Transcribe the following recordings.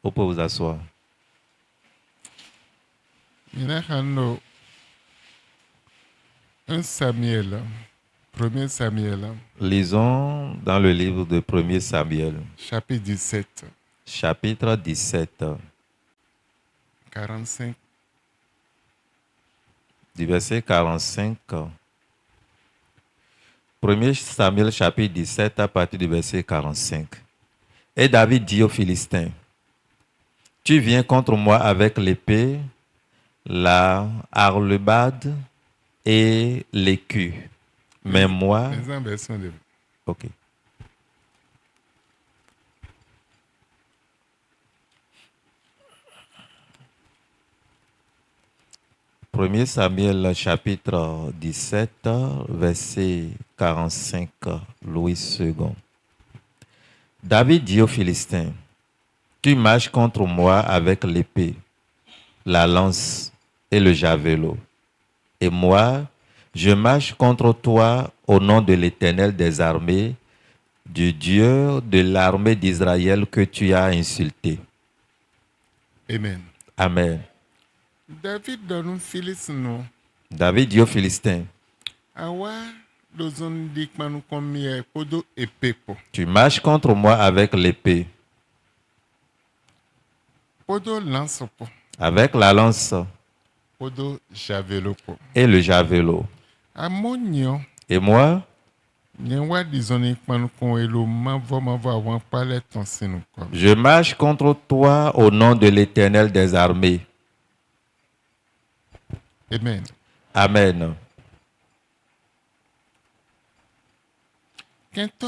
Vous pouvez vous asseoir. Minahano 1 Samuel, 1 Samuel, Lisons dans le livre de 1 Samuel, chapitre 17, chapitre 17, 45. du verset 45. 1 Samuel, chapitre 17, à partir du verset 45. Et David dit aux Philistins, « Tu viens contre moi avec l'épée, la harlebade et l'écu. Mais moi... » Ok. Premier Samuel chapitre 17, verset 45, Louis II. David dit aux Philistins, « Tu marches contre moi avec l'épée, la lance et le javelot. Et moi, je marche contre toi au nom de l'Éternel des armées, du Dieu de l'armée d'Israël que tu as insulté. » Amen. Amen. David donne un Philiste non. David dit aux Philistins, Awa dozon dikmanu komie podo epepo. « Tu marches contre moi avec l'épée, Podo lance po. avec la lance Podo javelo po. et le javelot. Amonio. Et moi, Nyewa dizoni kmanu kon elo mavo awan pale ton sinu ko. je marche contre toi au nom de l'Éternel des armées. Amen. Amen. Kento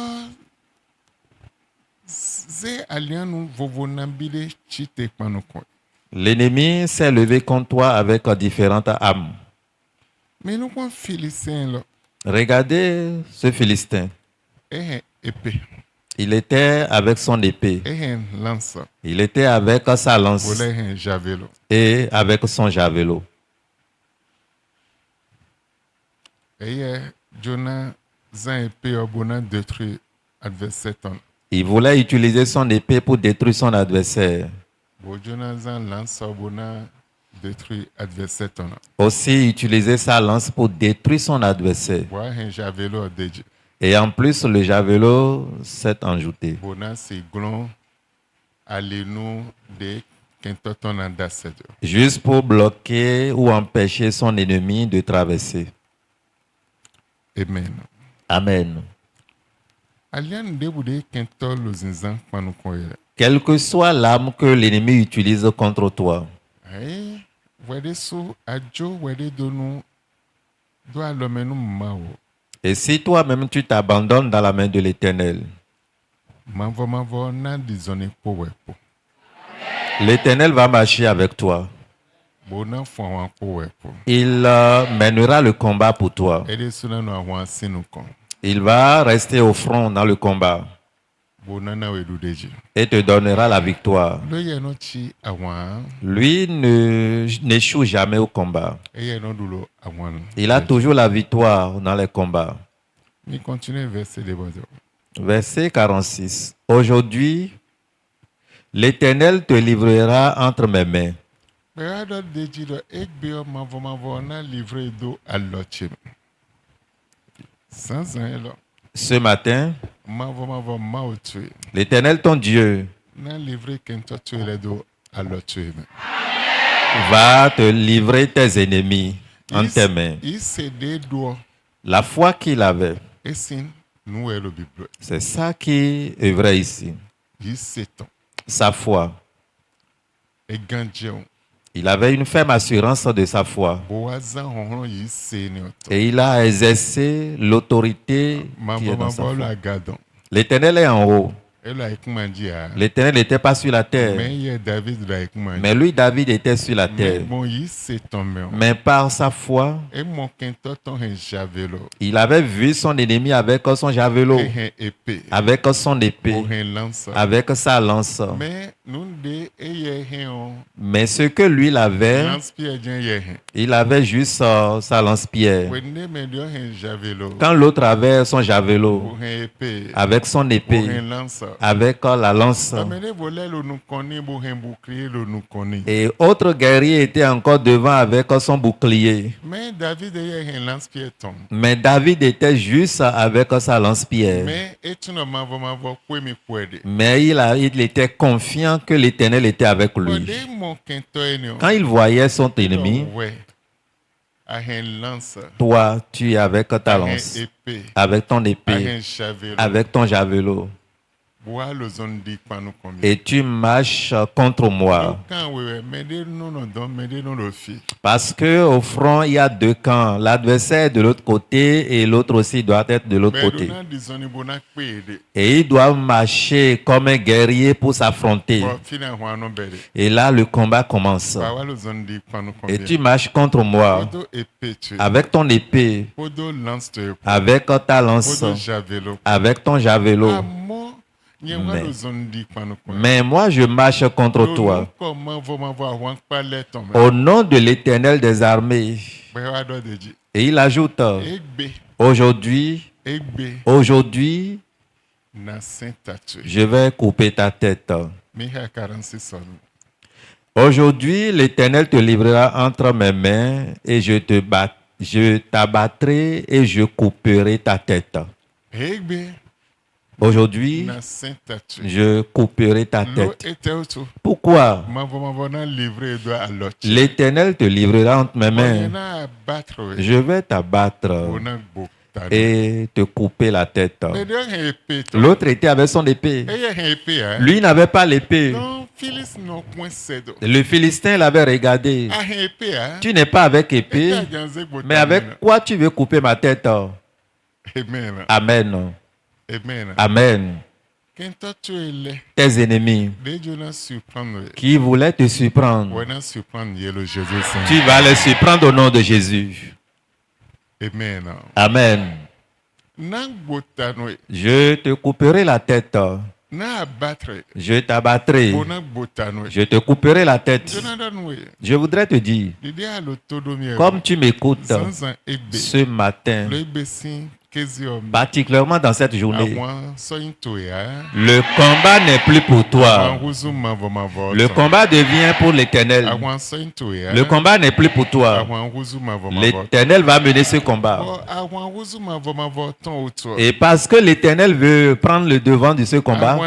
ze alianu vovonambile chite kmanu kon. L'ennemi s'est levé contre toi avec différentes armes. Mais nous kon Philistin là. Regardez ce Philistin. Épée. Il était avec son épée. Lance. Il était avec sa lance Javelot. et avec son javelot. Jonah zan épée abona détruit adversaire ton. Il voulait utiliser son épée pour détruire son adversaire. Jonah zan lance abona détruit adversaire ton. Aussi utiliser sa lance pour détruire son adversaire. Javelot deji. Et en plus, le javelot s'est ajouté. Bona c'est glon alenu de kentoton andassedo. Juste pour bloquer ou empêcher son ennemi de traverser. Amen. Amen. Alian debude kentol lozinzan panu koyere. Quelle que soit l'arme que l'ennemi utilise contre toi, Wede so ajo wede donu do alomenu mao. et si toi-même tu t'abandonnes dans la main de l'Éternel, Mavo na dizone po wepo. l'Éternel va marcher avec toi. Bona fwa po wepo. Il mènera le combat pour toi. Ede suna no awan sinu kon. Il va rester au front dans le combat Bona na wedu deji. et te donnera la victoire. Lo ye no chi awan. Lui n'échoue jamais au combat. Eye no dulo awan. Il a toujours la victoire dans les combats. Mi continue verset de bozo. Verset 46. Aujourd'hui, l'Éternel te livrera entre mes mains. Beado deji do ekbeo mavo na livre do alochim. Sans un Ce matin, mavo mautue. l'Éternel ton Dieu Na livre kento tuele do alochim. va te livrer tes ennemis en tes mains. Il cédé do La foi qu'il avait, esin nous est le Bible. c'est ça qui est vrai ici. Il s'étend. Sa foi. Et gandjeon. Il avait une ferme assurance de sa foi. Boazan honron il sénioto. Et il a exercé l'autorité qui est dans sa foi. la gadon. L'Éternel est en haut. Elle a ekmandia. L'Éternel n'était pas sur la terre. Mais il y a David la ekmandia. Mais lui, David, était sur la terre. Bon, il s'étend. Mais par sa foi, Et mon kento ton javelo. il avait vu son ennemi avec son javelot, Et épée. avec son épée, Pour un lance. avec sa lance. Mais nous de eye on. Mais ce que lui il avait, Lance pierre jen il avait juste sa lance-pierre. Wende me dio un javelo. Quand l'autre avait son javelot, Pour un épée. avec son Pour épée, un lance. avec la lance. Amene volé le nous connaît, bo un bouclier le nous connaît. Et autre guerrier était encore devant avec son bouclier. Mais David est un lance-pierre tombe. Mais David était juste avec sa lance-pierre. Mais et tu ne m'as vraiment pas quoi me poider. Mais il était confiant que l'Éternel était avec lui. Quand il voyait son ennemi, ouais. À un lance. toi, tu es avec ta lance, épée. avec ton épée, À un javelot. avec ton javelot. Bois le zone dit pas nous combien. Et tu marches contre moi. Quand oui, mais nous non donne, mais nous le fit. Parce que au front, il y a deux camps. L'adversaire est de l'autre côté et l'autre aussi doit être de l'autre côté. Et ils doivent marcher comme un guerrier pour s'affronter. Et là, le combat commence. Et tu marches contre moi avec ton épée, avec ta lance, avec ton javelot. Mais moi, je marche contre toi. Au nom de l'Éternel des armées. Et il ajoute, aujourd'hui, je vais couper ta tête. Aujourd'hui, l'Éternel te livrera entre mes mains et je t'abattrai et je couperai ta tête. Aujourd'hui, je couperai ta tête. Pourquoi? L'Éternel te livrera entre mes mains. Je vais t'abattre et te couper la tête. L'autre était avec son épée. Lui n'avait pas l'épée. Le Philistin l'avait regardé. Tu n'es pas avec épée, mais avec quoi tu veux couper ma tête? Amen. Amen. Tes ennemis qui voulaient te surprendre, tu vas les surprendre au nom de Jésus. Amen. Je te couperai la tête. Je t'abattrai. Je te couperai la tête. Je voudrais te dire, comme tu m'écoutes ce matin, particulièrement dans cette journée, le combat n'est plus pour toi. Le combat devient pour l'Éternel. Le combat n'est plus pour toi. L'Éternel va mener ce combat. Et parce que l'Éternel veut prendre le devant de ce combat,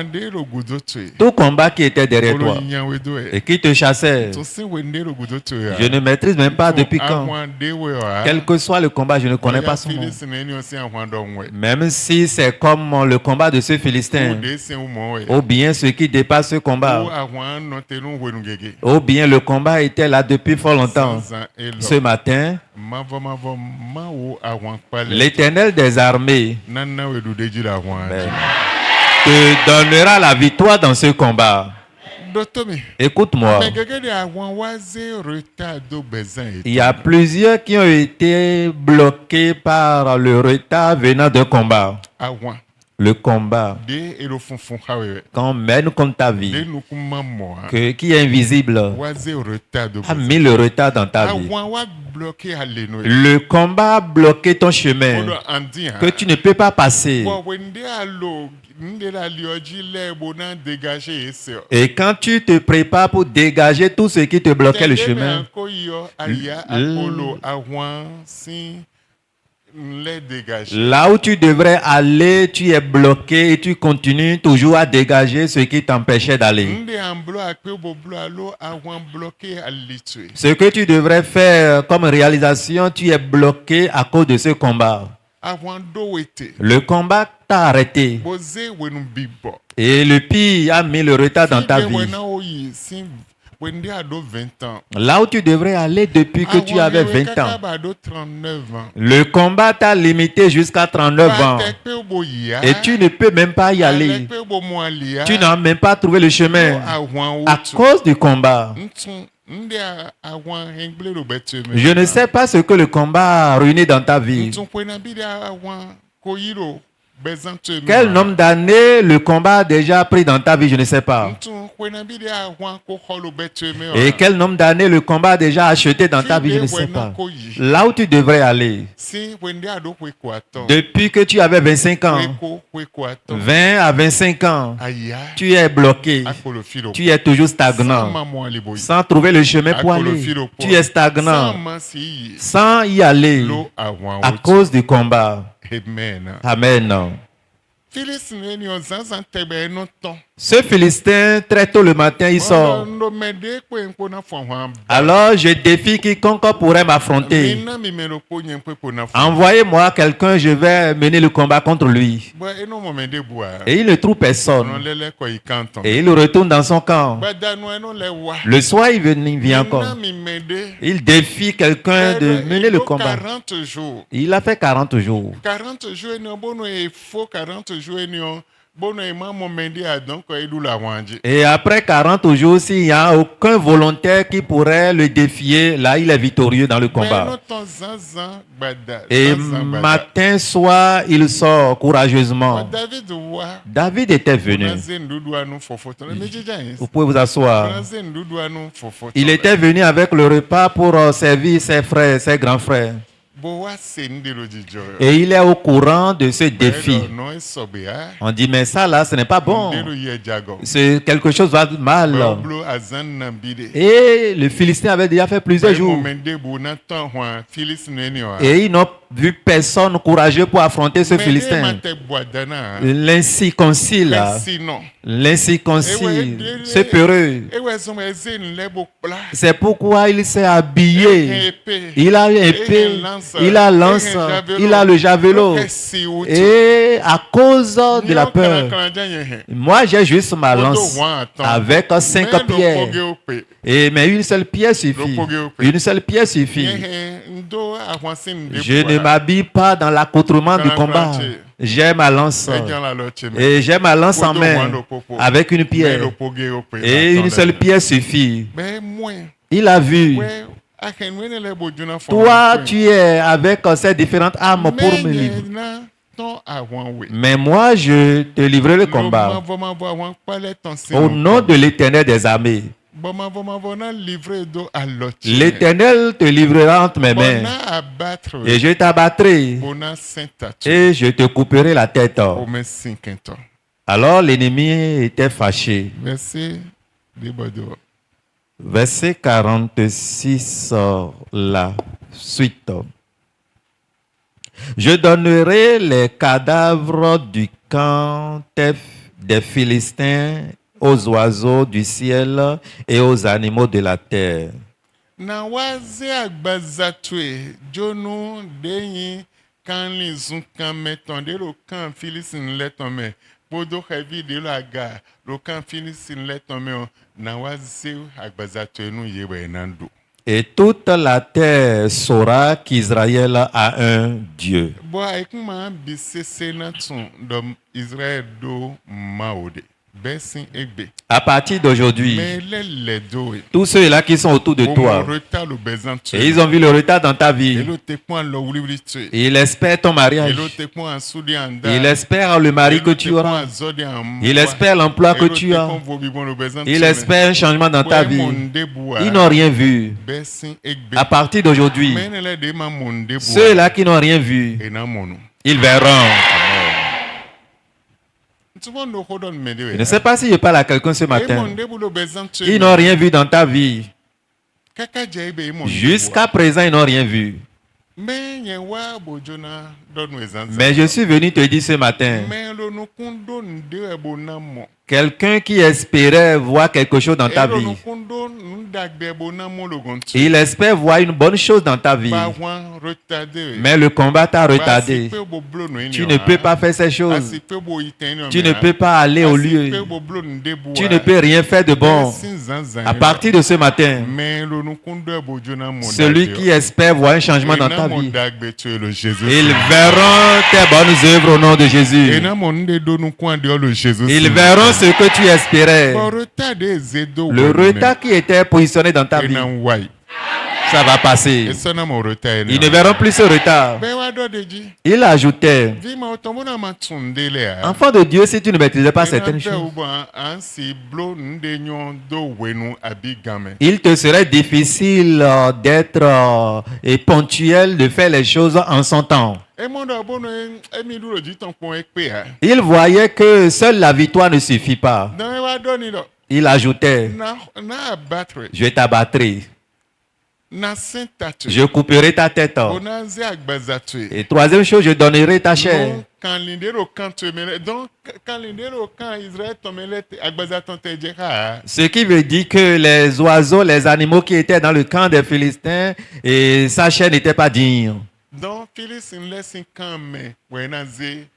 tout combat qui était derrière toi et qui te chassait, je ne maîtrise même pas depuis quand. Quel que soit le combat, je ne connais pas son nom. Même si c'est comme le combat de ce Philistin, ou bien ce qui dépasse ce combat, ou bien le combat était là depuis fort longtemps. Ce matin, l'Éternel des armées te donnera la victoire dans ce combat. Écoute-moi. Il y a plusieurs qui ont été bloqués par le retard venant d'un combat. Le combat qu'on mène contre ta vie, qui est invisible, a mis le retard dans ta vie. Le combat a bloqué ton chemin que tu ne peux pas passer. Et quand tu te prépares pour dégager tout ce qui te bloquait le chemin, là où tu devrais aller, tu es bloqué et tu continues toujours à dégager ce qui t'empêchait d'aller. Ce que tu devrais faire comme réalisation, tu es bloqué à cause de ce combat. Le combat t'a arrêté. Et le pire a mis le retard dans ta vie. Là où tu devrais aller depuis que tu avais 20 ans. Le combat t'a limité jusqu'à 39 ans. Et tu ne peux même pas y aller. Tu n'as même pas trouvé le chemin. À cause du combat. Je ne sais pas ce que le combat a ruiné dans ta vie. Quel nombre d'années le combat a déjà pris dans ta vie, je ne sais pas. Et quel nombre d'années le combat a déjà acheté dans ta vie, je ne sais pas. Là où tu devrais aller. Depuis que tu avais 25 ans, 20 à 25 ans, tu es bloqué. Tu es toujours stagnant. Sans trouver le chemin pour aller. Tu es stagnant. Sans y aller. À cause du combat. Amen. Ce Philistin, très tôt le matin, il sort. Alors, je défie quiconque pourrait m'affronter. Envoyez-moi quelqu'un, je vais mener le combat contre lui. Et il ne trouve personne. Et il retourne dans son camp. Le soir, il vient encore. Il défie quelqu'un de mener le combat. Il a fait 40 jours. Et après 40 jours, s'il n'y a aucun volontaire qui pourrait le défier, là, il est victorieux dans le combat. Et matin, soir, il sort courageusement. David était venu. Vous pouvez vous asseoir. Il était venu avec le repas pour servir ses frères, ses grands frères. Et il est au courant de ce défi. On dit, mais ça là, ce n'est pas bon. C'est quelque chose va mal. Et le Philistin avait déjà fait plusieurs jours. Et ils n'ont vu personne courageux pour affronter ce Philistin. L'incirconcis là. L'incirconcis, ce peureux. C'est pourquoi il s'est habillé. Il a une épée, il a lance, il a le javelot. Et à cause de la peur, moi j'ai juste ma lance avec 5 pierres. Mais une seule pierre suffit. Une seule pierre suffit. Je ne m'habille pas dans l'accoutrement du combat. J'ai ma lance. Et j'ai ma lance en main avec une pierre. Et une seule pierre suffit. Il a vu. Toi, tu es avec ces différentes armes pour me livrer. Mais moi, je te livrerai le combat. Au nom de l'Éternel des armées. L'Éternel te livrera entre mes mains. Et je t'abattrai. Et je te couperai la tête. Alors l'ennemi était fâché. Verset 46, la suite. Je donnerai les cadavres du camp des Philistins aux oiseaux du ciel et aux animaux de la terre. Et toute la terre saura qu'Israël a un Dieu. À partir d'aujourd'hui, tous ceux-là qui sont autour de toi, et ils ont vu le retard dans ta vie, ils espèrent ton mariage, ils espèrent le mari que tu auras, ils espèrent l'emploi que tu as, ils espèrent un changement dans ta vie. Ils n'ont rien vu. À partir d'aujourd'hui, ceux-là qui n'ont rien vu, ils verront. Je ne sais pas si je parle à quelqu'un ce matin. Ils n'ont rien vu dans ta vie. Jusqu'à présent, ils n'ont rien vu. Mais je suis venu te dire ce matin, quelqu'un qui espérait voir quelque chose dans ta vie, il espère voir une bonne chose dans ta vie, mais le combat t'a retardé. Tu ne peux pas faire ces choses. Tu ne peux pas aller au lieu. Tu ne peux rien faire de bon. À partir de ce matin, celui qui espère voir un changement dans ta vie, ils verront tes bonnes œuvres au nom de Jésus. Ils verront ce que tu espérais. Le retard qui était positionné dans ta vie, Ça va passer. Et ça n'a mon retard. Ils ne verront plus ce retard. Ben wa do deji. Il ajoutait, Vi ma otombo na matsundele a. enfant de Dieu, si tu ne maîtrisais pas certaines choses, Ansi blo nde nyon do wenu abigame. il te serait difficile d'être et ponctuel, de faire les choses en son temps. E mondo abono emi duro jitan pon ekpe ha. Il voyait que seule la victoire ne suffit pas. Dan wa do ni do. Il ajoutait, Na abattre. je t'abattrai, Na sentatu. je couperai ta tête. Bonanze agbazatu. Et troisième chose, je donnerai ta chair. Donc quand lindero quand tu mele donc quand lindero quand Israël tomele agbazaton te jeka. Ce qui veut dire que les oiseaux, les animaux qui étaient dans le camp des Philistins, et sa chair n'était pas digne. Donc Philistin laisse quand mais wenaze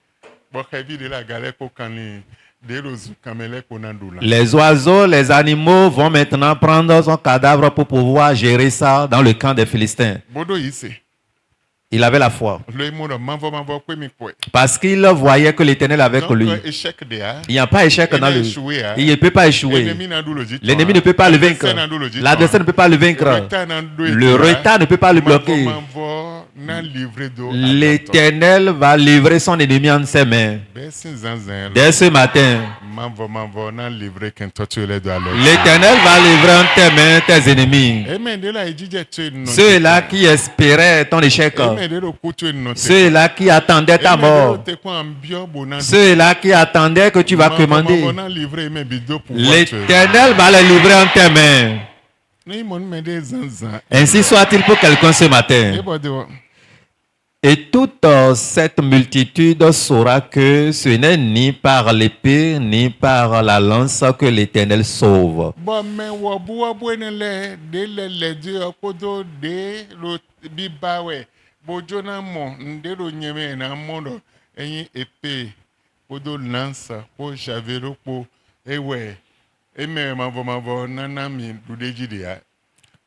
bokavi de la galère ko kanli de rozu kamele ko nandula. Les oiseaux, les animaux vont maintenant prendre son cadavre pour pouvoir gérer ça dans le camp des Philistins. Bodo yise. Il avait la foi. Le mono manvo kwe mi kwe. Parce qu'il voyait que l'Éternel avait avec lui. Donc échec de a. Il n'y a pas échec dans le... Il ne peut pas échouer. L'ennemi ne peut pas le vaincre. L'adversaire ne peut pas le vaincre. Le retard ne peut pas le bloquer. L'Éternel va livrer son ennemi en ses mains. Dès ce matin, l'Éternel va livrer en tes mains tes ennemis. Ceux-là qui espéraient ton échec. Ceux-là qui attendaient ta mort. Ceux-là qui attendaient que tu vas commander. L'Éternel va les livrer en tes mains. Ainsi soit-il pour quelqu'un ce matin. Et toute cette multitude saura que ce n'est ni par l'épée ni par la lance que l'Éternel sauve.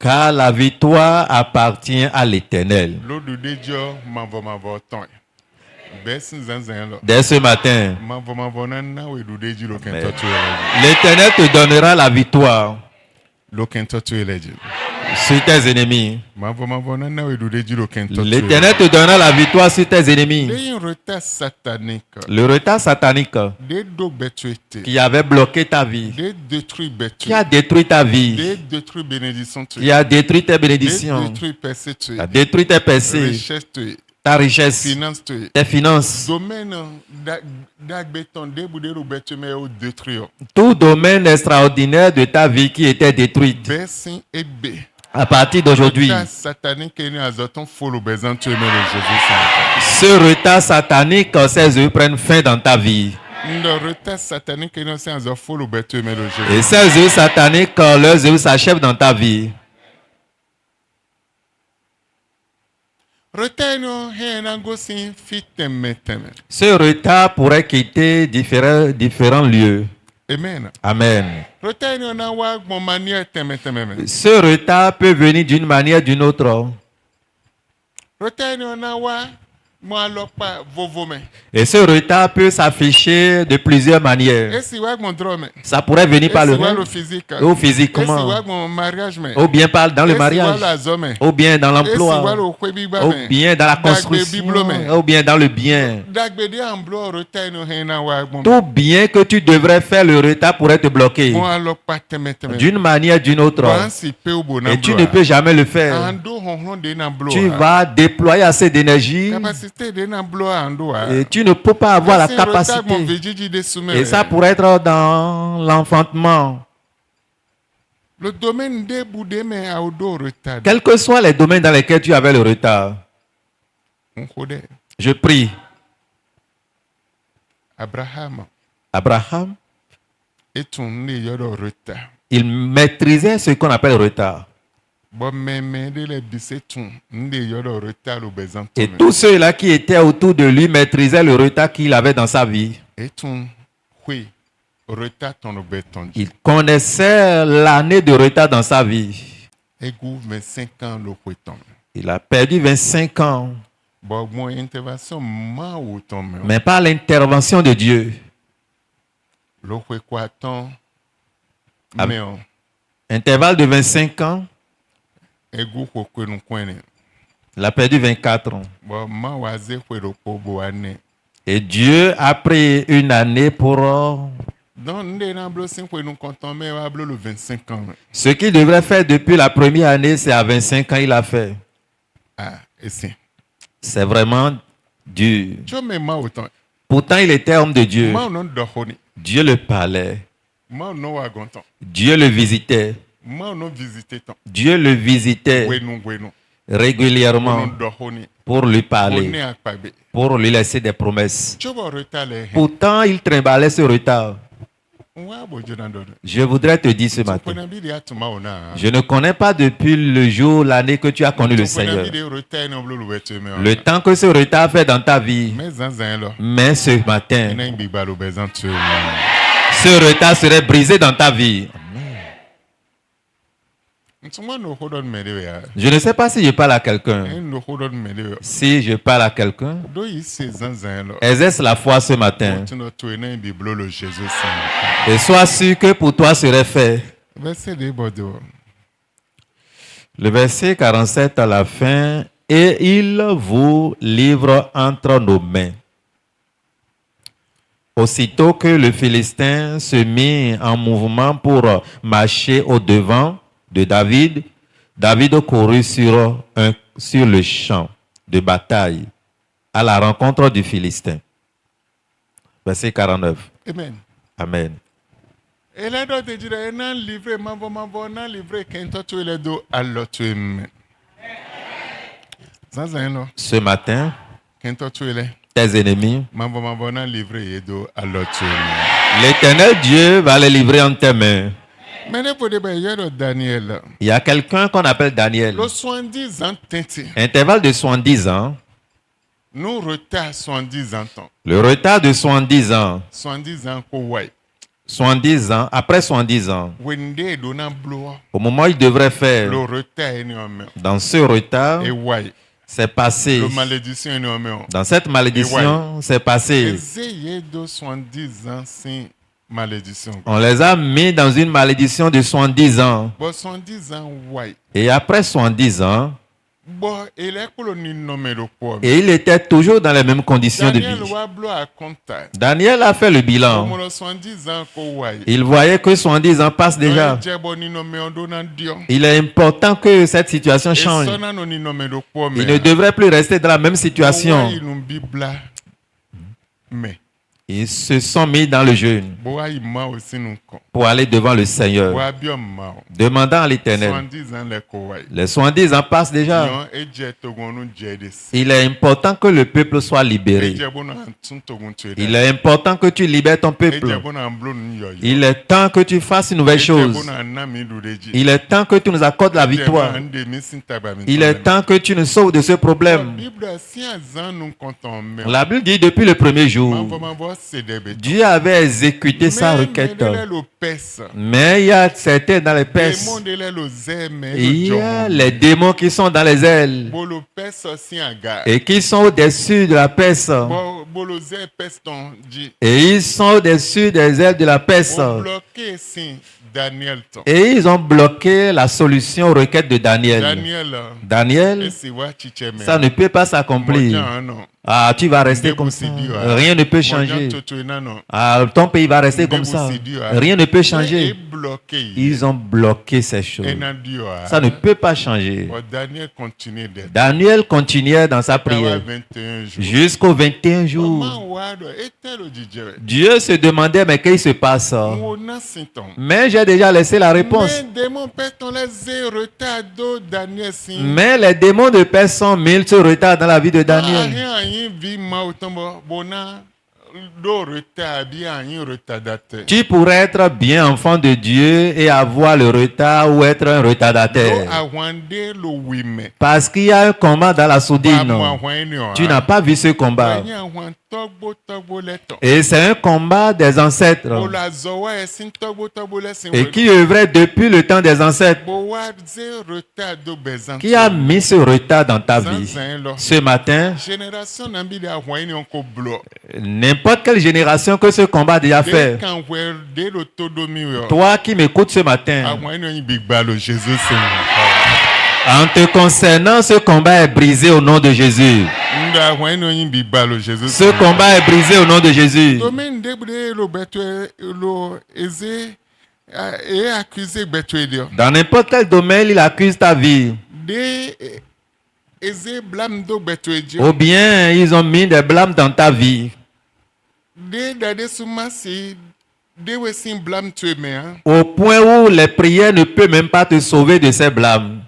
Car la victoire appartient à l'Éternel. Dès ce matin, l'Éternel te donnera la victoire sur tes ennemis. L'Éternel te donnera la victoire sur tes ennemis. Le retard satanique qui avait bloqué ta vie, qui a détruit ta vie, qui a détruit tes bénédictions, qui a détruit tes percées, ta richesse, tes finances. Tout domaine extraordinaire de ta vie qui était détruit. À partir d'aujourd'hui, ce retard satanique, ces œuvres prennent fin dans ta vie. Et ces œuvres sataniques, leurs œuvres s'achèvent dans ta vie. Ce retard pourrait quitter différents lieux. Amen. Amen. Ce retard peut venir d'une manière ou d'une autre. Et ce retard peut s'afficher de plusieurs manières. Ça pourrait venir par le rêve, ou physiquement, ou bien dans le mariage, ou bien dans l'emploi, ou bien dans la construction, ou bien dans le bien. Tout bien que tu devrais faire, le retard pourrait te bloquer d'une manière ou d'une autre. Et tu ne peux jamais le faire. Tu vas déployer assez d'énergie. Et tu ne peux pas avoir la capacité. Et ça pourrait être dans l'enfantement. Quels que soient les domaines dans lesquels tu avais le retard, je prie. Abraham, il maîtrisait ce qu'on appelle retard. Et tous ceux-là qui étaient autour de lui maîtrisaient le retard qu'il avait dans sa vie. Il connaissait l'année de retard dans sa vie. Il a perdu 25 ans. Mais par l'intervention de Dieu. Intervalle de 25 ans. egu kokwe nu kwene. Il a perdu 24 ans. Bon, ma waze kwero pobo ane. Et Dieu a pris une année pour Donc, nous avons 25 ans. ce qu'il devrait faire depuis la première année, c'est à 25 ans il a fait. Ah, et c'est. C'est vraiment dur. Tu me mets autant. Pourtant, il était homme de Dieu. Moi, non, d'oroni. Dieu le parlait. Moi, non, wagonton. Dieu le visitait. Moi, non, visiter ton. Dieu le visitait Gwenou. régulièrement Non, d'oroni. pour lui On est parler, à Pabé. pour lui laisser des promesses. Tu vas retaler. Pourtant, il trimballait ce retard. Ouah, bon, Dieu n'en donne. Je voudrais te dire ce Tu matin, connais bien, il y a tout le monde, hein. je ne connais pas depuis le jour, l'année que tu as connu le Tu connais Seigneur. bien, il retard, non, Le temps que ce retard fait dans ta vie. Mais zinzin, là. Mais ce matin, Il y a un bibalo, bezan, tu es. ce retard serait brisé dans ta vie. Tu m'as nous redonne mes deux, hein. Je ne sais pas si je parle à quelqu'un. Nous redonne mes deux. Si je parle à quelqu'un, Do ici, zinzin, là. exerce la foi ce matin. Tu nous tournes un biblo, le Jésus Saint. Et sois sûr que pour toi serait fait. Verset de Bordeaux. Le verset 47 à la fin. Et il vous livre entre nos mains. Aussitôt que le Philistin se mit en mouvement pour marcher au-devant de David, David courut sur le champ de bataille à la rencontre du Philistin. Verset 49. Amen. Amen. Et là, tu dis, on a livré, on a livré, quand tu es là, alors tu es. Zinzin, là. Ce matin, Quand tu es là, tes ennemis, on a livré, alors tu es. l'Éternel Dieu va les livrer en tes mains. Mais ne peut pas y avoir Daniel. Il y a quelqu'un qu'on appelle Daniel. Le 70 ans, tinti. Intervalle de 70 ans. Nous retard 70 ans. Le retard de 70 ans. 70 ans, quoi, ouais. 70 ans. Après 70 ans. Wende donna blow. Au moment où il devrait faire. Le retard est énorme. Dans ce retard, Et ouais. c'est passé. Le malédiction est énorme. Dans cette malédiction, c'est passé. Essayez de 70 ans sans malédiction. On les a mis dans une malédiction de 70 ans. Bon, 70 ans, ouais. Et après 70 ans, Bon, et les colonies nommées le quoi. et il était toujours dans les mêmes conditions de Daniel vie. Wablo a contact. Daniel a fait le Comme bilan. le 70 ans, quoi, ouais. Il voyait que 70 ans passent déjà. Il est important que cette situation change. Il ne devrait plus rester dans la même situation. Ils se sont mis dans le jeûne pour aller devant le Seigneur, demandant à l'Éternel. Les 70 ans passent déjà. Il est important que le peuple soit libéré. Il est important que tu libères ton peuple. Il est temps que tu fasses une nouvelle chose. Il est temps que tu nous accordes la victoire. Il est temps que tu nous sauves de ce problème. La Bible dit depuis le premier jour, Dieu avait exécuté sa requête. Mais il y a certains dans les pèces. Il y a les démons qui sont dans les ailes et qui sont au-dessus de la peste. Et ils sont au-dessus des ailes de la peste. Et ils ont bloqué la solution aux requêtes de Daniel. Daniel, ça ne peut pas s'accomplir. Ah, tu vas rester comme ça. Rien ne peut changer. Ah, ton pays va rester comme ça. Rien ne peut changer. Ils ont bloqué ces choses. Ça ne peut pas changer. Daniel continuait dans sa prière jusqu'aux 21 jours. Dieu se demandait, mais qu'est-ce qui se passe? Mais j'ai déjà laissé la réponse. Mais les démons de paix sont mille sur retard dans la vie de Daniel. Tu pourrais être bien enfant de Dieu et avoir le retard ou être un retardataire. Parce qu'il y a un combat dans la sourdine. Tu n'as pas vu ce combat. Et c'est un combat des ancêtres. Et qui œuvrait depuis le temps des ancêtres. Qui a mis ce retard dans ta vie? Ce matin, n'importe quelle génération que ce combat a déjà fait. Toi qui m'écoutes ce matin, En te concernant, ce combat est brisé au nom de Jésus. Nda hwen no yin bi balo Jesus. Ce combat est brisé au nom de Jésus. Domaine de bude lo beto lo eze et accusé beto edio. Dans n'importe quel domaine, il accuse ta vie. De eze blâme do beto edio. Ou bien, ils ont mis des blâmes dans ta vie. De dade suma si de wesin blâme tu me hein. Au point où les prières ne peuvent même pas te sauver de ces blâmes.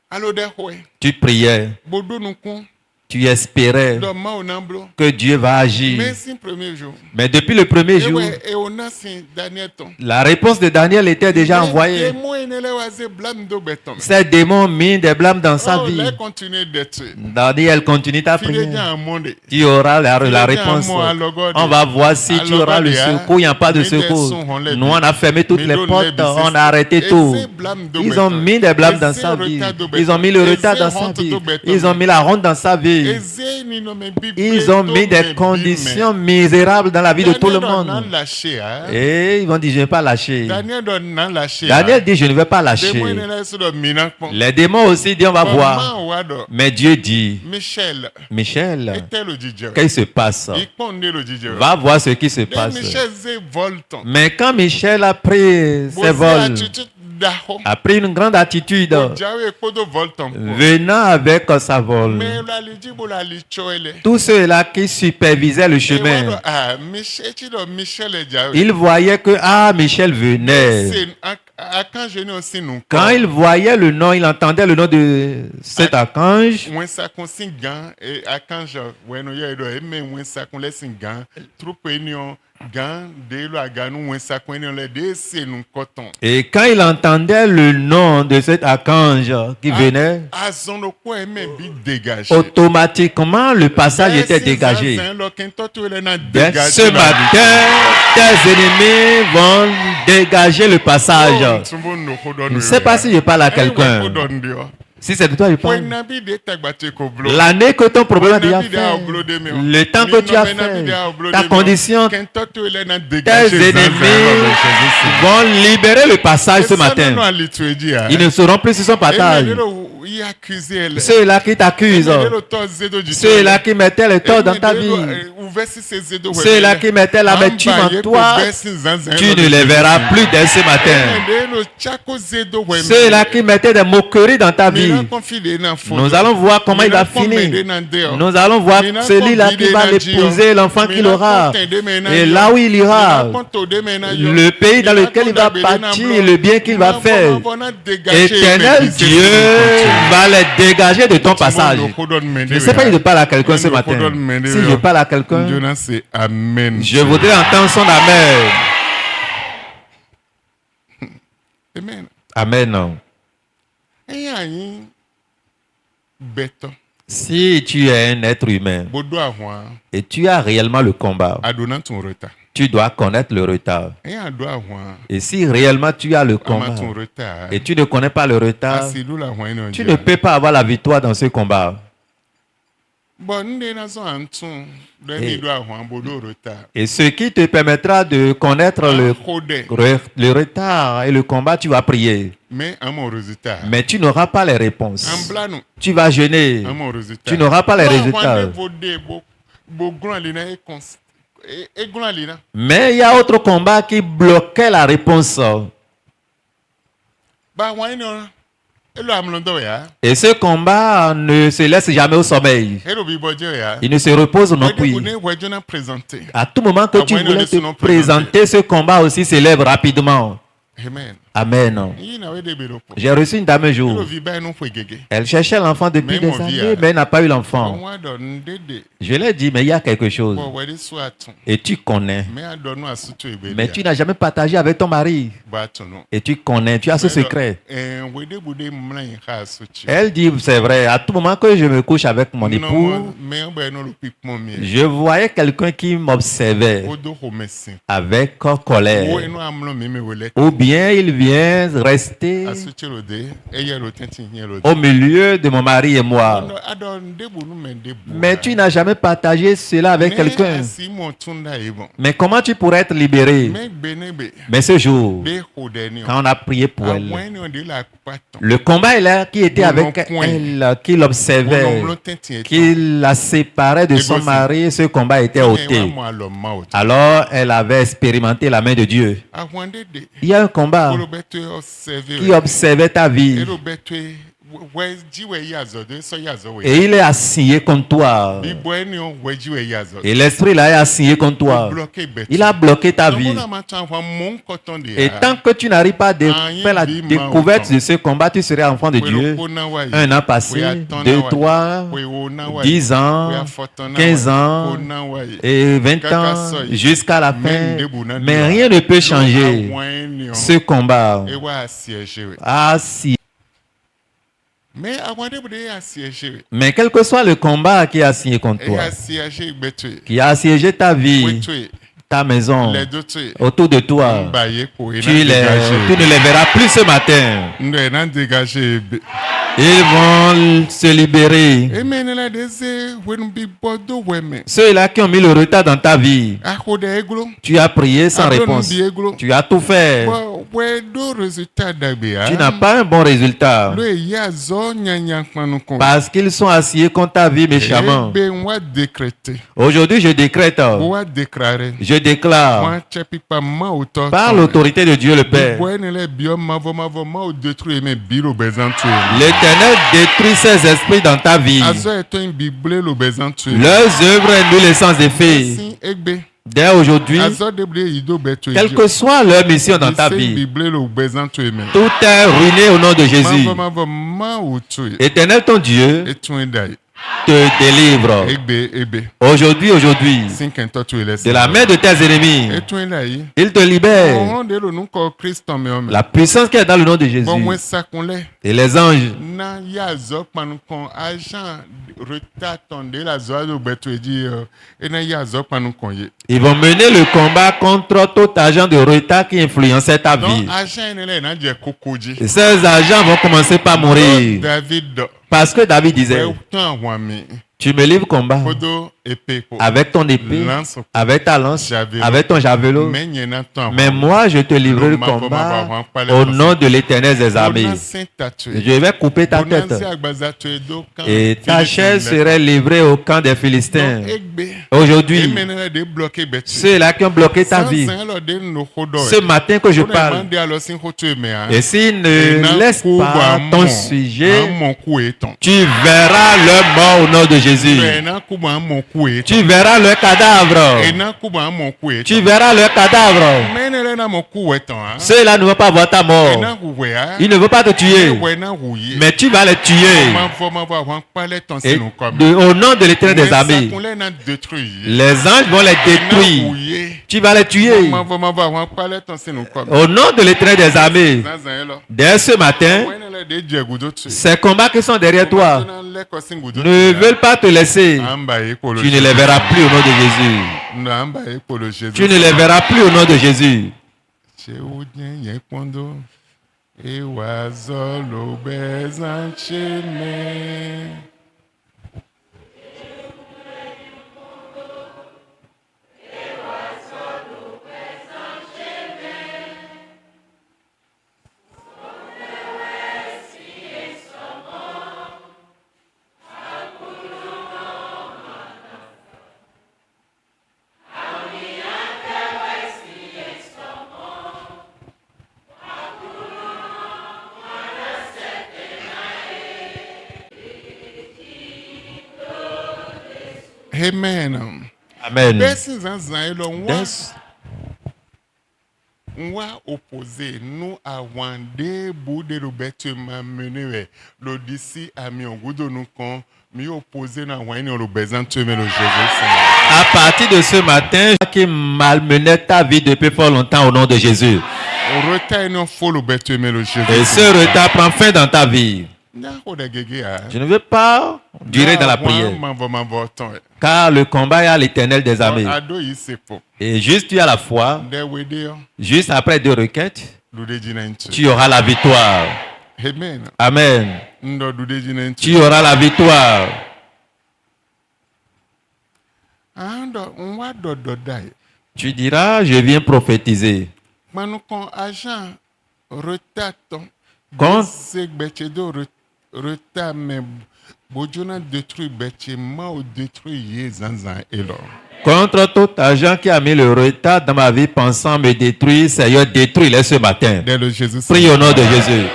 Allo de hoye. Tu priais, Bodo nou kon. tu espérais Do ma onamblo. que Dieu va agir. Mais si premier jour. Mais depuis le premier jour, Et on a si Daniel ton. la réponse de Daniel était déjà envoyée. Ces démons mis des blâmes dans sa vie. Daniel, continue ta prière. Tu auras la réponse. On va voir si tu auras le secours. Il n'y a pas de secours. Nous, on a fermé toutes les portes. On a arrêté tout. Ils ont mis des blâmes dans sa vie. Ils ont mis le retard dans sa vie. Ils ont mis la honte dans sa vie. Ils ont mis des conditions misérables dans la vie de tout le monde. Et ils vont dire, je ne vais pas lâcher. Daniel dit, je ne vais pas lâcher. Les démons aussi disent, on va voir. Mais Dieu dit, Michel, qu'est-ce qui se passe? Va voir ce qui se passe. Mais quand Michel a pris ses vols, a pris une grande attitude, venant avec sa vol, tous ceux-là qui supervisaient le chemin, ils voyaient que Michel venait. Quand il voyait le nom, il entendait le nom de cet archange. Et quand il entendait le nom de cet archange qui venait, automatiquement le passage était dégagé. Dès ce matin, tes ennemis vont dégager le passage. Je ne sais pas si je parle à quelqu'un. Si c'est de toi, je parle. L'année que ton problème a déjà fait, le temps que tu as fait, ta condition, tes ennemis vont libérer le passage ce matin. Ils ne seront plus sur son partage. Ceux-là qui t'accusent, ceux-là qui mettaient le tort dans ta vie, ceux-là qui mettaient l'amertume en toi, tu ne les verras plus dès ce matin. Ceux-là qui mettaient des moqueries dans ta vie, nous allons voir comment il va finir. Nous allons voir celui-là qui va l'épouser, l'enfant qu'il aura. Et là où il ira, le pays dans lequel il va bâtir, le bien qu'il va faire. Éternel Dieu va les dégager de ton passage. Je ne sais pas si je parle à quelqu'un ce matin. Si je parle à quelqu'un, je voudrais entendre son amen. Amen. Si tu es un être humain et tu as réellement le combat, tu dois connaître le retard. Et si réellement tu as le combat et tu ne connais pas le retard, tu ne peux pas avoir la victoire dans ce combat. Et ce qui te permettra de connaître le retard et le combat, tu vas prier. Mais tu n'auras pas les réponses. Tu vas jeûner. Tu n'auras pas les résultats. Mais il y a autre combat qui bloquait la réponse. Et ce combat ne se laisse jamais au sommeil. Il ne se repose non plus. À tout moment que tu voulais te présenter, ce combat aussi s'élève rapidement. Amen. J'ai reçu une dame un jour. Elle cherchait l'enfant depuis des années, mais elle n'a pas eu l'enfant. Je lui ai dit, mais il y a quelque chose. Et tu connais. Mais tu n'as jamais partagé avec ton mari. Et tu connais, tu as ce secret. Elle dit, c'est vrai, à tout moment que je me couche avec mon époux, je voyais quelqu'un qui m'observait avec colère. Ou bien il bien rester asuti lo de eye lo tenti yen lo de au milieu de mon mari et moi. ado ndebu nu me ndebu Mais tu n'as jamais partagé cela avec quelqu'un. asi mo tunda bon Mais comment tu pourrais être libéré? me benebe Mais ce jour, de hodeni quand on a prié pour elle, awani on de la paton le combat est là qui était avec elle, qui l'observait, qui la séparait de son mari, ce combat était ôté. Alors elle avait expérimenté la main de Dieu. Il y a un combat qui observait ta vie. Et il est assigné contre toi. Et l'esprit là est assigné contre toi. Il a bloqué ta vie. Et tant que tu n'arrives pas à faire la découverte de ce combat, tu serais enfant de Dieu. 1 an passé, 2, 3, 10 ans, 15 ans et 20 ans jusqu'à la fin. Mais rien ne peut changer ce combat. Mais quel que soit le combat qui a signé contre toi, qui a assiégé ta vie, ta maison, autour de toi, tu ne les verras plus ce matin. Ils vont se libérer. Ceux-là qui ont mis le retard dans ta vie, tu as prié sans réponse. Tu as tout fait. Tu n'as pas un bon résultat. Parce qu'ils sont assieds contre ta vie méchamment. Aujourd'hui, je décrète. Je déclare par l'autorité de Dieu le Père. L'Éternel détruit ces esprits dans ta vie. Leurs œuvres nullent l'essence des faits. Dès aujourd'hui, quelle que soit leur mission dans ta vie, tout est ruiné au nom de Jésus. Éternel ton Dieu te délivre. Aujourd'hui, de la main de tes ennemis, il te libère. La puissance qui est dans le nom de Jésus. Et les anges. Ils vont mener le combat contre tout agent de retard qui influençait ta vie. Et ces agents vont commencer par mourir. Parce que David disait, tu me livres combat avec ton épée, avec ta lance, avec ton javelot. Mais moi, je te livre le combat au nom de l'Éternel des armées. Je vais couper ta tête. Et ta chair serait livrée au camp des Philistins. Aujourd'hui, ceux-là qui ont bloqué ta vie, ce matin que je parle, et s'ils ne laissent pas ton sujet, tu verras leur mort au nom de Jésus. Tu verras le cadavre. Tu verras le cadavre. Ceux-là ne vont pas voir ta mort. Ils ne veulent pas te tuer. Mais tu vas les tuer. Et au nom de l'Éternel des armées, les anges vont les détruire. Tu vas les tuer. Au nom de l'Éternel des armées, dès ce matin, ces combats qui sont derrière toi ne veulent pas te laisser. Tu ne les verras plus au nom de Jésus. Tu ne les verras plus au nom de Jésus. Amen. Amen. On va opposer nous à Wandé Boudé Roberto Mamenewe l'Odyssée à Miongudo nous con mi opposé na Wayne le besoin de le Jésus. À partir de ce matin, qui malmenait ta vie depuis fort longtemps au nom de Jésus. Et ce retard prend fin dans ta vie. Je ne veux pas durer dans la prière. Car le combat est à l'Éternel des armées. Et juste tu as la foi. Juste après 2 requêtes. Tu auras la victoire. Amen. Amen. Ndo dudeji Tu auras la victoire. Ando nwa dododai. Tu diras, je viens prophétiser. Manukon agent retaton. Quand C'est bechedo retard mais bojona détruit beche ma ou détruit ye zanzan elo. contre tout agent qui a mis le retard dans ma vie pensant me détruire, Seigneur, détruis-les ce matin. Dès le Jésus. Prie au nom de Jésus.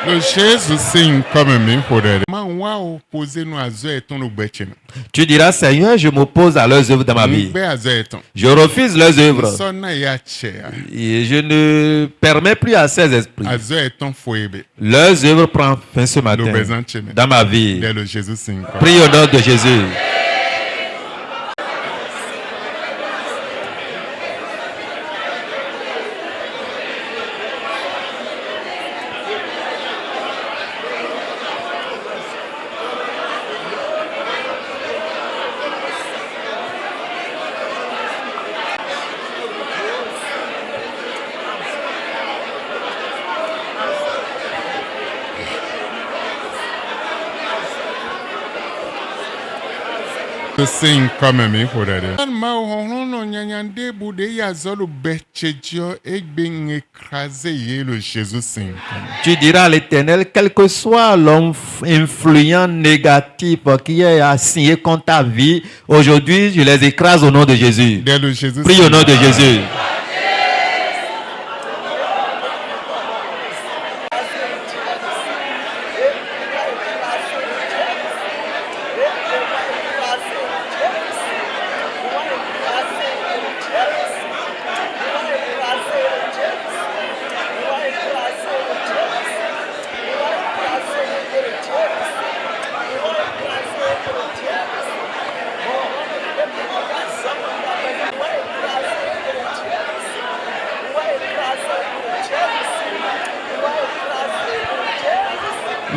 Le Jésus signe comme me pour elle. Wa opposer nous à ton le betchen. Tu diras, Seigneur, je m'oppose à leurs œuvres dans ma vie. Je refuse leurs œuvres. Et je ne permets plus à ces esprits. Leurs œuvres prennent fin ce matin dans ma vie. Prie au nom de Jésus. To sing comme me for that. Ma hono nyanyande bude ya zolo bechejo egben écrasé ye le Jésus sing. Tu diras à l'Éternel, quel que soit l'homme influent négatif qui est assigné contre ta vie, aujourd'hui je les écrase au nom de Jésus. Prie au nom de Jésus.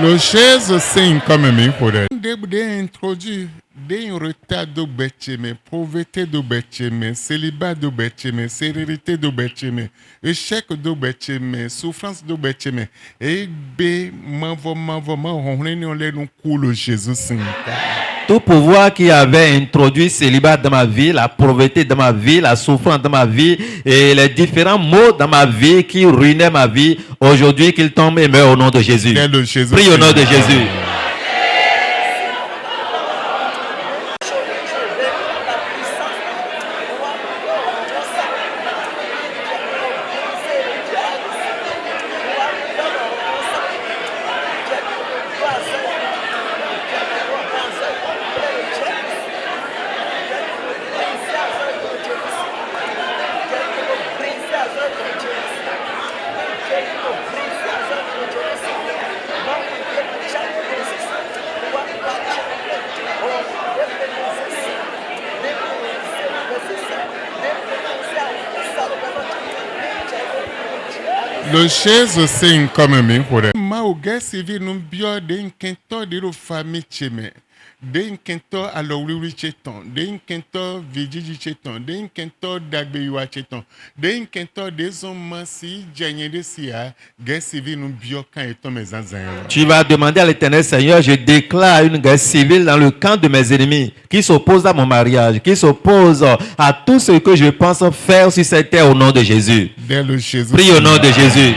Le Jésus signe comme me pour elle. De introduire des retards de bêtime, pauvreté de bêtime, célibat de bêtime, sérénité de bêtime, échec de bêtime, souffrance de bêtime. Et bé, on est nous coule Jésus signe. Tout pouvoir qui avait introduit célibat dans ma vie, la pauvreté dans ma vie, la souffrance dans ma vie et les différents maux dans ma vie qui ruinaient ma vie, aujourd'hui qu'ils tombent et meurent au nom de Jésus. Prie au nom de Jésus. Le Jésus signe comme me pour elle. Ma ou guerre civile nous bio d'un quinto de famille cheme. D'un quinto à l'ouli cheton. D'un quinto vigiji cheton. D'un quinto d'agbewa cheton. D'un quinto des hommes si gagné de sia. Guerre civile nous bio quand étant mes anzans. Tu vas demander à l'Éternel, Seigneur, je déclare une guerre civile dans le camp de mes ennemis qui s'opposent à mon mariage, qui s'opposent à tout ce que je pense faire sur cette terre au nom de Jésus. Prie au nom de Jésus.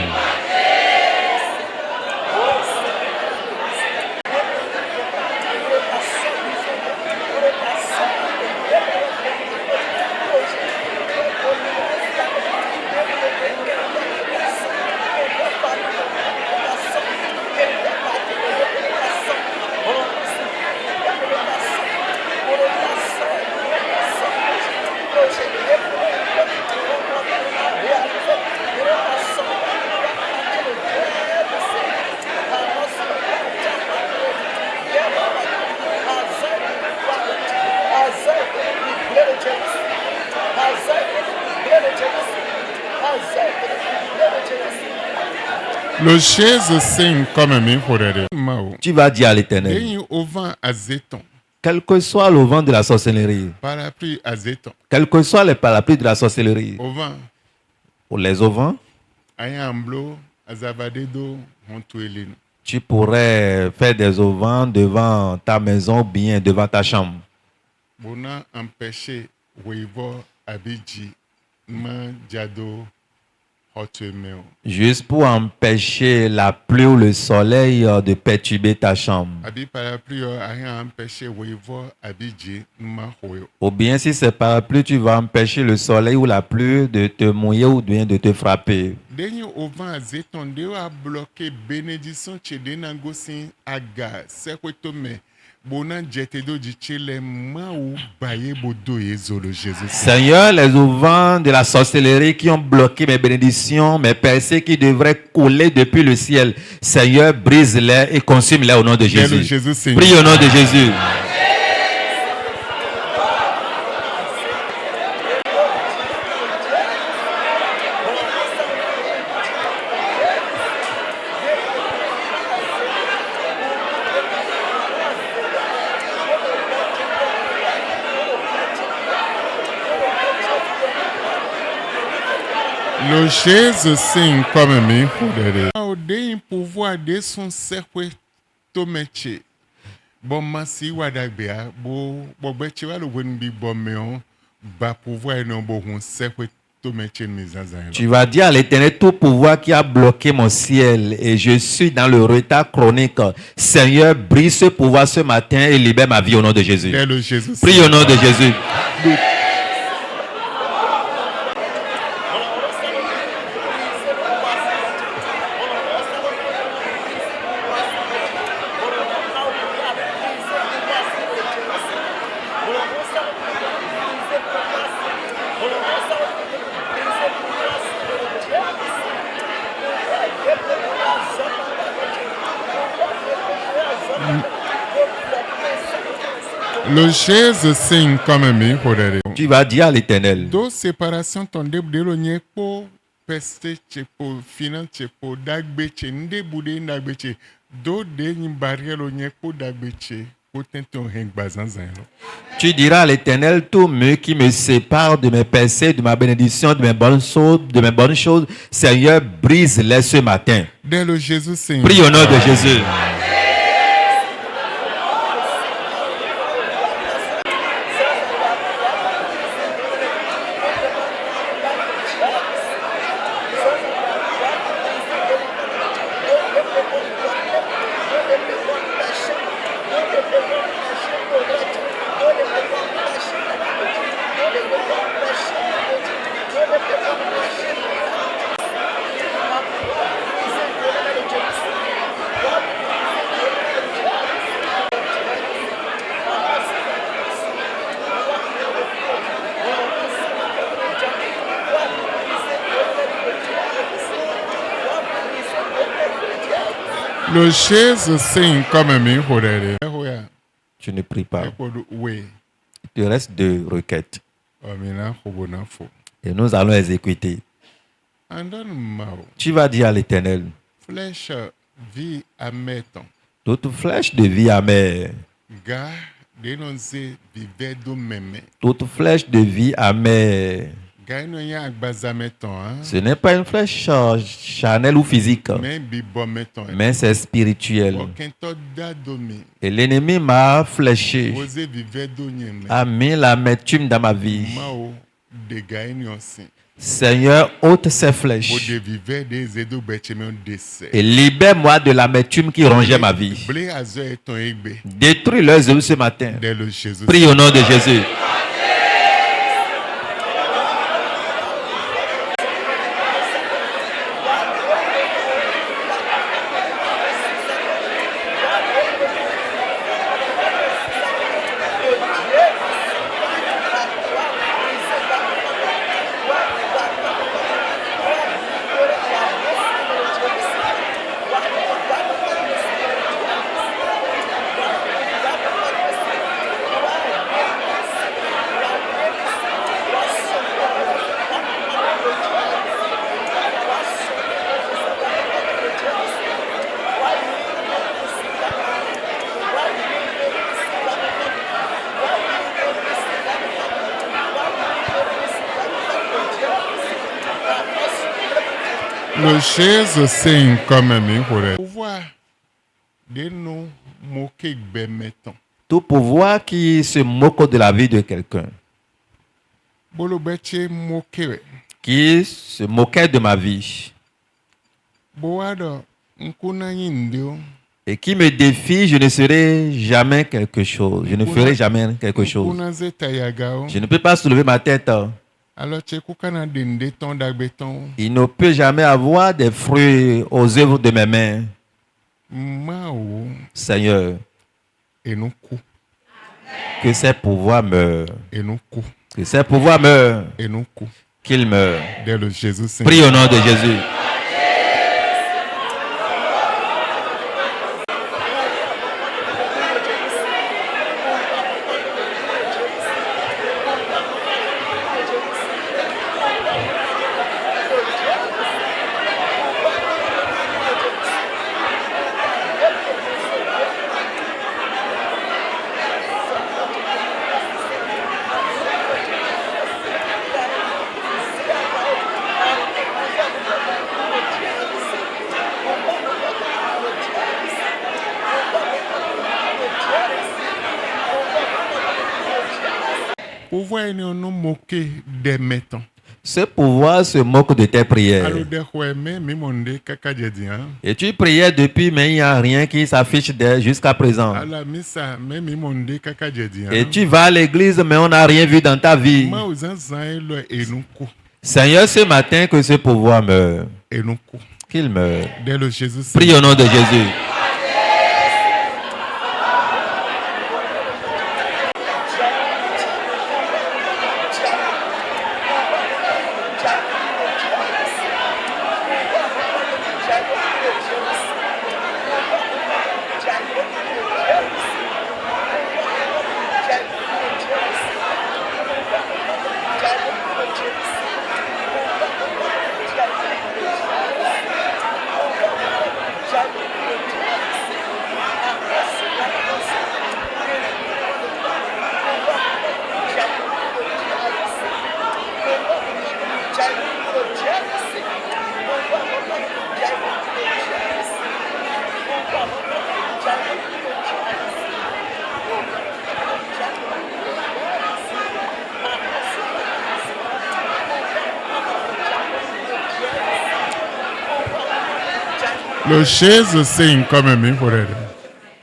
Le chaise sing comme mi horere. Mao. Tu vas dire à l'Éternel, Deyi au vent azeton. quel que soit le vent de la sorcellerie, Parapluie azeton. quel que soit les parapluies de la sorcellerie, Au vent. ou les auvents, Ayamblo azabadedo hontuelino. tu pourrais faire des auvents devant ta maison ou bien devant ta chambre. Bona empêcher Weivo Abidji ma Diado Hotemeo. Juste pour empêcher la pluie ou le soleil de perturber ta chambre. Abi parapluie a empêché Weivo Abidji ma Hoyo. Ou bien si c'est parapluie, tu vas empêcher le soleil ou la pluie de te mouiller ou bien de te frapper. Denye ovan azeton de a bloqué bénédiction chez Denagosin aga sekwetome. Bona jetedo di chele ma ou baye bodo yezolo Jésus. Seigneur, les auvents de la sorcellerie qui ont bloqué mes bénédictions, mes percées qui devraient couler depuis le ciel, Seigneur, brise-les et consume-les au nom de Jésus. Prie au nom de Jésus. Le chaise sing comme mi horere. O de pouvoir de son serwe tomeche. Bon masi wadagbea bo beche wa lo wen bi bon meon ba pouvoir non bo hon serwe tomeche mizazan. Tu vas dire à l'Éternel, tout pouvoir qui a bloqué mon ciel et je suis dans le retard chronique. Seigneur, brise ce pouvoir ce matin et libère ma vie au nom de Jésus. Prie au nom de Jésus. Le chaise sing comme mi horere. Tu vas dire à l'Éternel, Do séparation ton de lo nyekpo peste chepo finance chepo dagbeche nde bude ndagbeche do de nyi barrière lo nyekpo dagbeche potenton heng bazanzan. tu diras à l'Éternel, tout mur qui me sépare de mes percées, de ma bénédiction, de mes bonnes choses, Seigneur, brise-les ce matin. Dès le Jésus sing. Prie au nom de Jésus. Le chaise sing comme mi horere. Tu ne pries pas. Oui. Il te reste 2 requêtes. Amina hobona fo. Et nous allons exécuter. Andon mao. Tu vas dire à l'Éternel, Flèche vie à meton. toute flèche de vie amère, Ga denonze vive do meme. toute flèche de vie amère, Ga no ya agbaza meton hein. ce n'est pas une flèche charnelle ou physique, Mais bi bon meton. mais c'est spirituel. Okento da domi. Et l'ennemi m'a fléché, Ose vive do nyeme. a mis l'amertume dans ma vie. Mao de ga ni osin. Seigneur, ôte ces flèches Ode vive de zedo bechemen desse. et libère-moi de l'amertume qui rongeait ma vie. Blé azo eton egbe. Détruis leurs œuvres ce matin. Dès le Jésus. Prie au nom de Jésus. Le Jésus c'est comme mi pour pouvoir de nous moquer bemeton. Tout pouvoir qui se moque de la vie de quelqu'un, Bolo beche moquer. qui se moquait de ma vie Boado nkuna yindio. et qui me défie, je ne serai jamais quelque chose. Je ne ferai jamais quelque chose. Nkuna zeta yagao. Je ne peux pas soulever ma tête. Alors tu kukana dende ton dagbeton. Il ne peut jamais avoir des fruits aux œuvres de mes mains. Mao Seigneur, et nous coup. que ces pouvoirs meurent. Et nous coup. Que ces pouvoirs meurent. Et nous coup. Qu'ils meurent. Dès le Jésus Saint. Prie au nom de Jésus. Pouvoir nous moquer des mettons. Ce pouvoir se moque de tes prières. Alors de quoi mi monde kaka jadi hein. Et tu priais depuis, mais il n'y a rien qui s'affiche jusqu'à présent. Alors misa mi monde kaka jadi hein. Et tu vas à l'église, mais on n'a rien vu dans ta vie. Ma uzanzan le et nous coup. Seigneur, ce matin, que ce pouvoir meure. Et nous coup. Qu'il meure. Dès le Jésus Saint. Prie au nom de Jésus. Le Jésus Saint comme mi pour elle.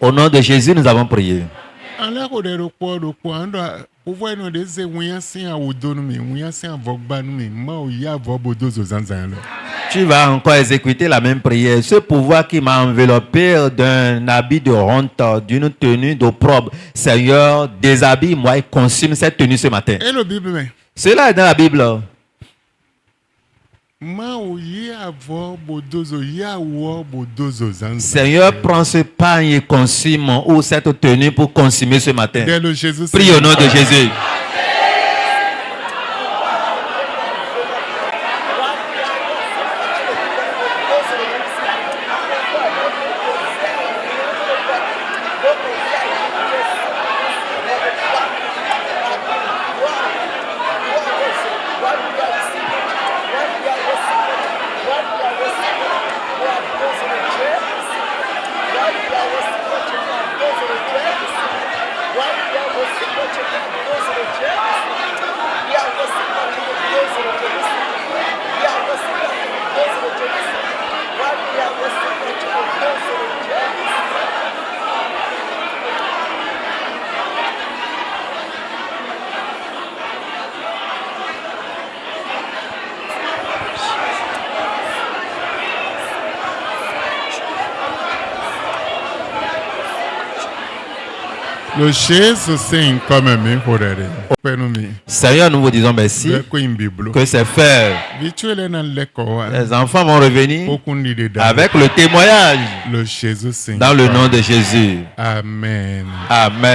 Au nom de Jésus, nous avons prié. Alors ko de ko ando pouvoir nous des wiyan sin awodo nu mi wiyan sin avogba nu mi ma o ya avobodo zo zanzan lo. Tu vas encore exécuter la même prière. Ce pouvoir qui m'a enveloppé d'un habit de honte, d'une tenue d'opprobre, Seigneur, déshabille-moi et consume cette tenue ce matin. Et le Bible mais Cela est dans la Bible. ma o ya avobodo zo ya wo bodo zo zanzan. Seigneur, prends ce pain et consume ou cette tenue pour consumer ce matin. Dès le Jésus Prie au nom de Jésus. Le Jésus Saint comme mi pour elle. Seigneur, nous vous disons merci que c'est fait. Les enfants vont revenir avec le témoignage le Jésus Saint. Dans le nom de Jésus. Amen. Amen.